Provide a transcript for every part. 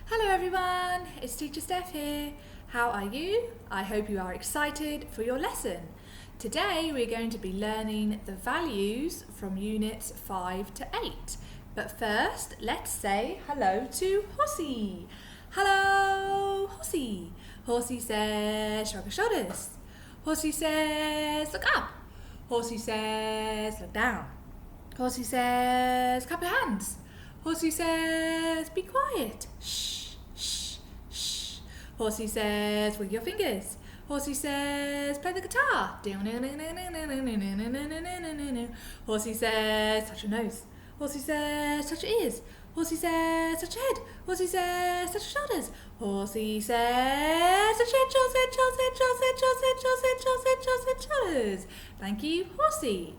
Hello everyone, it's Teacher Steph here. How are you? I hope you are excited for your lesson. Today we're going to be learning the values from units 5 to 8. But first, let's say hello to Horsey. Hello, Horsey. Horsey says, shrug your shoulders. Horsey says, look up. Horsey says, look down. Horsey says, clap your hands. Horsey says, be quiet. Shh, shh, shh. Horsey says, wiggle your fingers. Horsey says, play the guitar. Horsey says, touch your nose. Horsey says, touch your ears. Horsey says, touch your head. Horsey says, touch your shoulders. Horsey says, touch your shoulders. Thank you, Horsey.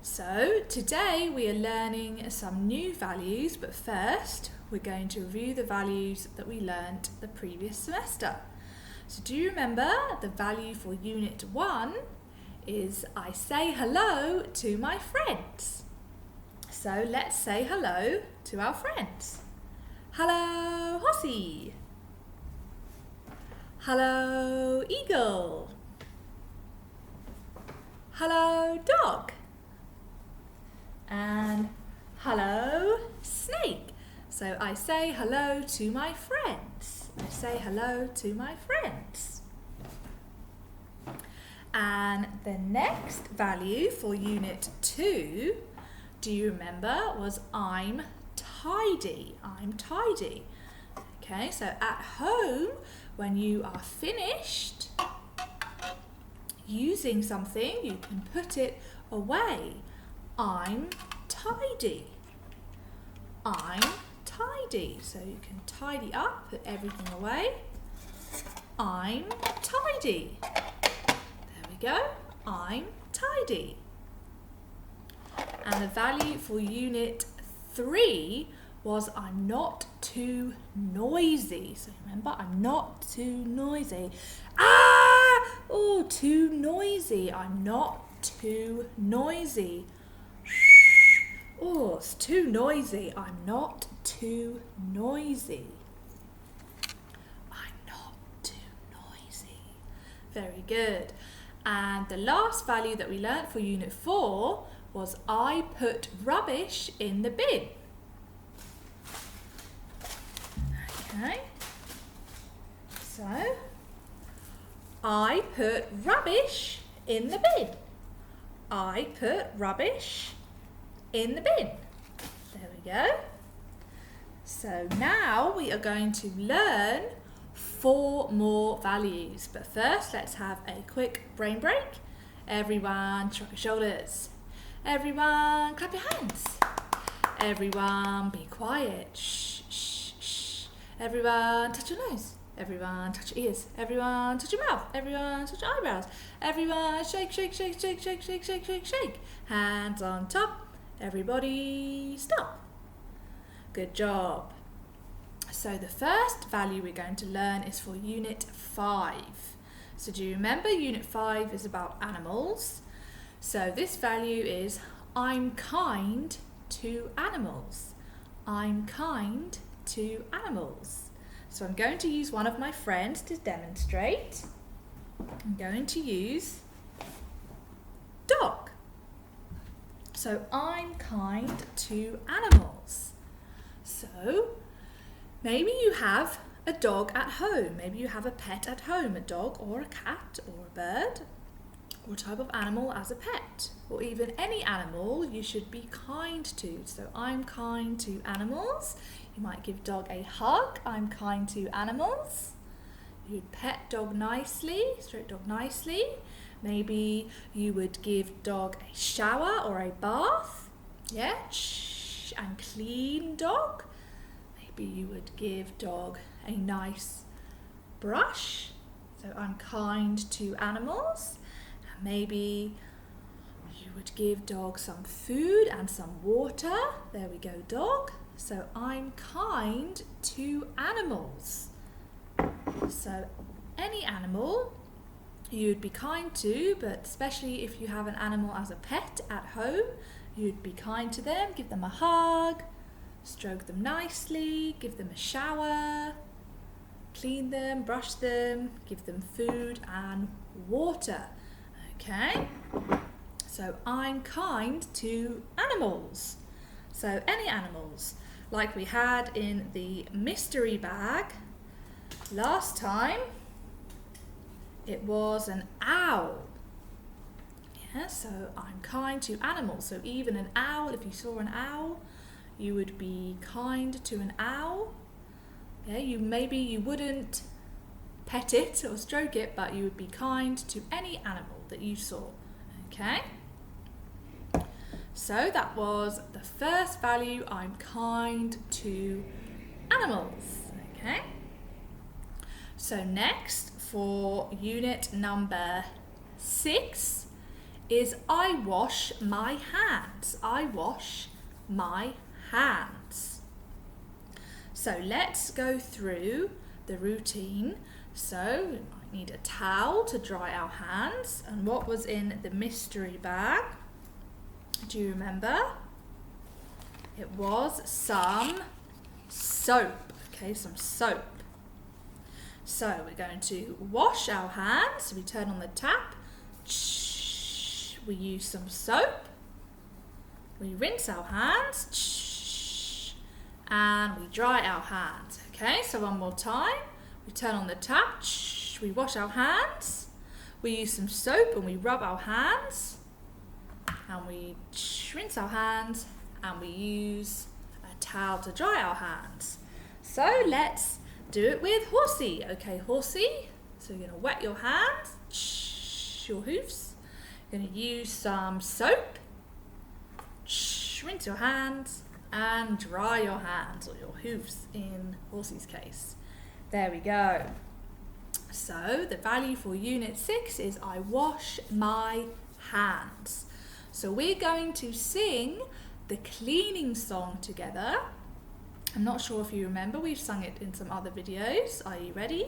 So today we are learning some new values, but first we're going to review the values that we learnt the previous semester. So do you remember the value for Unit 1 is I say hello to my friends. So let's say hello to our friends. Hello, Horsey. Hello, Eagle. Hello, Dog. And hello, Snake. So I say hello to my friends. I say hello to my friends. And the next value for Unit 2, do you remember, was I'm tidy. I'm tidy. Okay, so at home, when you are finished using something, you can put it away. I'm tidy. I'm tidy. So you can tidy up, put everything away. I'm tidy. There we go. I'm tidy. And the value for Unit 3 was I'm not too noisy. So remember, I'm not too noisy. Oh, too noisy. I'm not too noisy. Oh, it's too noisy. I'm not too noisy. I'm not too noisy. Very good. And the last value that we learnt for Unit 4 was I put rubbish in the bin. Okay. So, I put rubbish in the bin. I put rubbish in the bin. There we go. So now we are going to learn 4 more values. But first, let's have a quick brain break. Everyone, shrug your shoulders. Everyone, clap your hands. Everyone, be quiet. Shh, shh, shh. Everyone, touch your nose. Everyone, touch your ears. Everyone, touch your mouth. Everyone, touch your eyebrows. Everyone, shake, shake, shake, shake, shake, shake, shake, shake, shake. Hands on top. Everybody, stop. Good job. So the first value we're going to learn is for Unit 5. So do you remember Unit 5 is about animals? So this value is I'm kind to animals. I'm kind to animals. So I'm going to use one of my friends to demonstrate. I'm going to use dog. So I'm kind to animals. So maybe you have a dog at home. Maybe you have a pet at home, a dog or a cat or a bird or a type of animal as a pet, or even any animal you should be kind to. So I'm kind to animals. You might give dog a hug. I'm kind to animals. You'd pet dog nicely, stroke dog nicely. Maybe you would give dog a shower or a bath. Yeah, shh, and clean dog. Maybe you would give dog a nice brush. So I'm kind to animals. And maybe you would give dog some food and some water. There we go, dog. So I'm kind to animals. So any animal you'd be kind to, but especially if you have an animal as a pet at home, you'd be kind to them, give them a hug, stroke them nicely, give them a shower, clean them, brush them, give them food and water. Okay, so I'm kind to animals. So any animals, like we had in the mystery bag last time, it was an owl. Yeah, so I'm kind to animals. So even an owl, if you saw an owl, you would be kind to an owl. Yeah, maybe you wouldn't pet it or stroke it, but you would be kind to any animal that you saw. Okay? So that was the first value, I'm kind to animals. Okay? So next, for unit number 6, is I wash my hands. I wash my hands. So let's go through the routine. So we might need a towel to dry our hands. And what was in the mystery bag? Do you remember? It was some soap. Okay, some soap. So we're going to wash our hands. We turn on the tap. We use some soap. We rinse our hands. And we dry our hands. Okay, so one more time. We turn on the tap. We wash our hands. We use some soap and we rub our hands. And we rinse our hands. And we use a towel to dry our hands. So let's do it with Horsey. Okay, Horsey. So you're going to wet your hands, your hoofs. You're going to use some soap, rinse your hands, and dry your hands, or your hoofs in Horsey's case. There we go. So the value for unit 6 is I wash my hands. So we're going to sing the cleaning song together. I'm not sure if you remember, we've sung it in some other videos. Are you ready?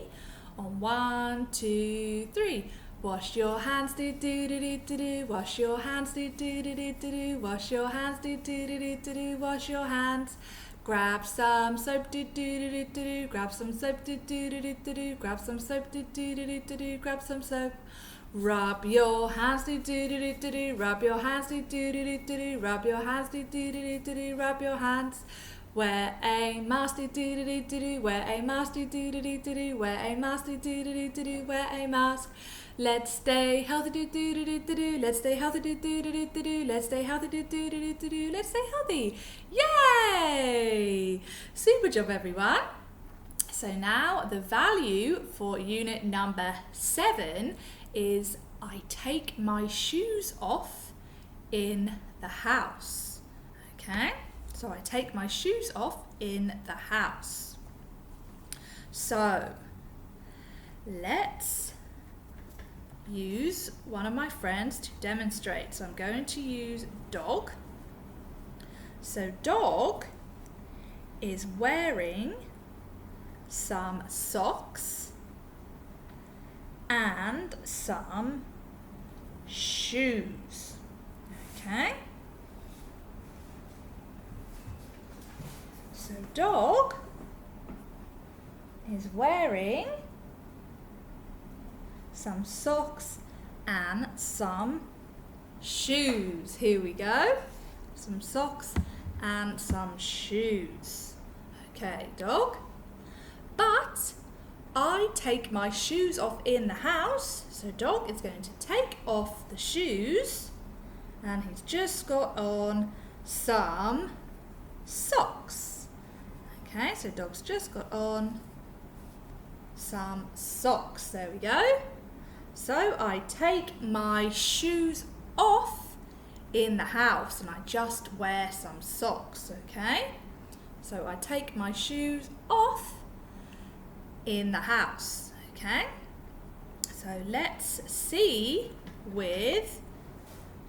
On 1, 2, 3. Wash your hands, do do do do do do. Wash your hands, do do do do do do. Wash your hands, do do do do do do. Wash your hands. Grab some soap, do do do do do do. Grab some soap, do do do do do do. Grab some soap, do do do do do do. Grab some soap. Rub your hands, do do do do do do. Rub your hands, do do do do do do. Rub your hands, do do do do do do. Rub your hands. Wear a mask, do do do do do do. Wear a mask, do do do do do do. Wear a mask, do do do do do do. Wear a mask. Let's stay healthy, do do do do do do. Let's stay healthy, do do do do do do. Let's stay healthy, do do do do do do. Let's stay healthy. Yay! Super job, everyone. So now the value for unit number 7 is I take my shoes off in the house. Okay? So I take my shoes off in the house. So let's use one of my friends to demonstrate. So I'm going to use Dog. So Dog is wearing some socks and some shoes. Okay? So Dog is wearing some socks and some shoes. Here we go. Some socks and some shoes. Okay, Dog. But I take my shoes off in the house. So Dog is going to take off the shoes and he's just got on some socks. Okay, so Dog's just got on some socks. There we go. So I take my shoes off in the house and I just wear some socks, okay? So I take my shoes off in the house, okay? So let's see with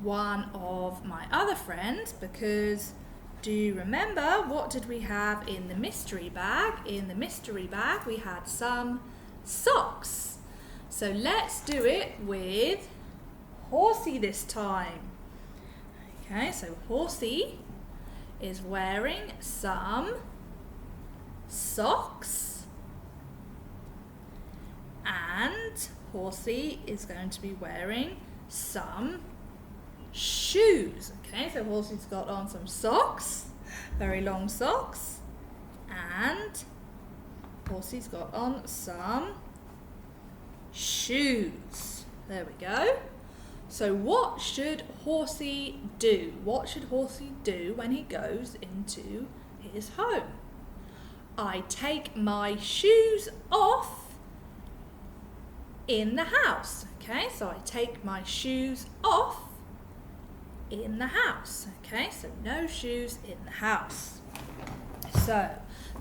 one of my other friends, because do you remember what did we have in the mystery bag? In the mystery bag we had some socks. So let's do it with Horsey this time. Okay, so Horsey is wearing some socks, and Horsey is going to be wearing some shoes. Okay, so Horsey's got on some socks, very long socks, and Horsey's got on some shoes. There we go. So what should Horsey do? What should Horsey do when he goes into his home? I take my shoes off in the house. Okay, so I take my shoes off in the house. Okay, so no shoes in the house. So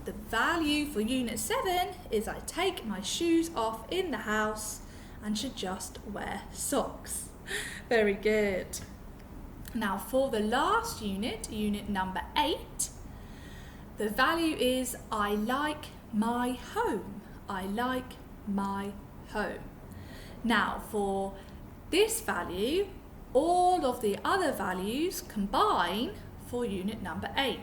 the value for Unit 7 is I take my shoes off in the house and should just wear socks. Very good. Now for the last unit, unit number 8, the value is I like my home. I like my home. Now for this value, all of the other values combine for unit number 8.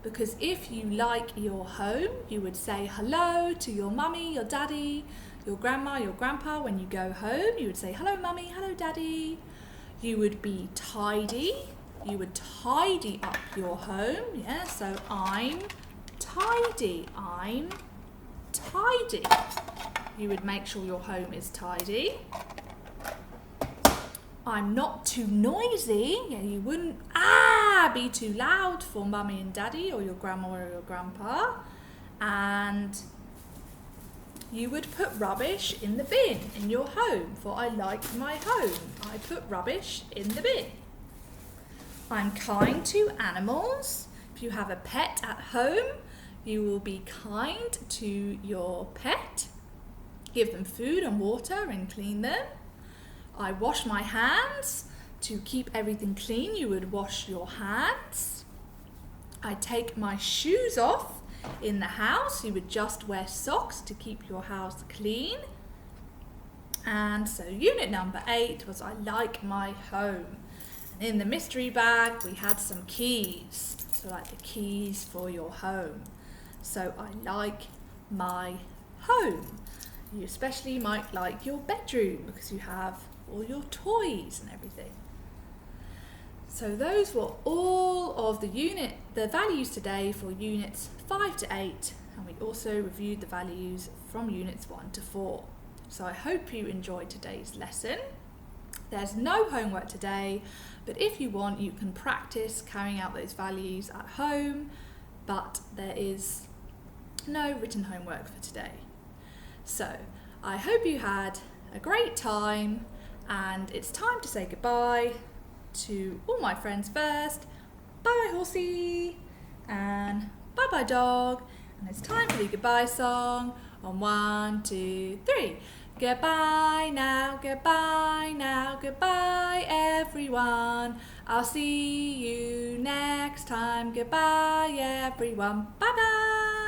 Because if you like your home, you would say hello to your mummy, your daddy, your grandma, your grandpa. When you go home, you would say hello mummy, hello daddy. You would be tidy. You would tidy up your home. Yeah, so I'm tidy. I'm tidy. You would make sure your home is tidy. I'm not too noisy. Yeah, you wouldn't be too loud for mummy and daddy or your grandma or your grandpa. And you would put rubbish in the bin in your home, for I like my home. I put rubbish in the bin. I'm kind to animals. If you have a pet at home, you will be kind to your pet. Give them food and water and clean them. I wash my hands. To keep everything clean, you would wash your hands. I take my shoes off in the house. You would just wear socks to keep your house clean. And so unit number 8 was I like my home. And in the mystery bag, we had some keys. So like the keys for your home. So I like my home. You especially might like your bedroom because you have all your toys and everything. So those were all of the values today for units 5 to 8, and we also reviewed the values from units 1 to 4. So I hope you enjoyed today's lesson. There's no homework today, but if you want, you can practice carrying out those values at home, but there is no written homework for today. So I hope you had a great time, and it's time to say goodbye to all my friends first. Bye Horsey, and bye bye dog, and it's time for the goodbye song on 1, 2, 3. Goodbye now, goodbye now, goodbye everyone. I'll see you next time. Goodbye everyone. Bye bye.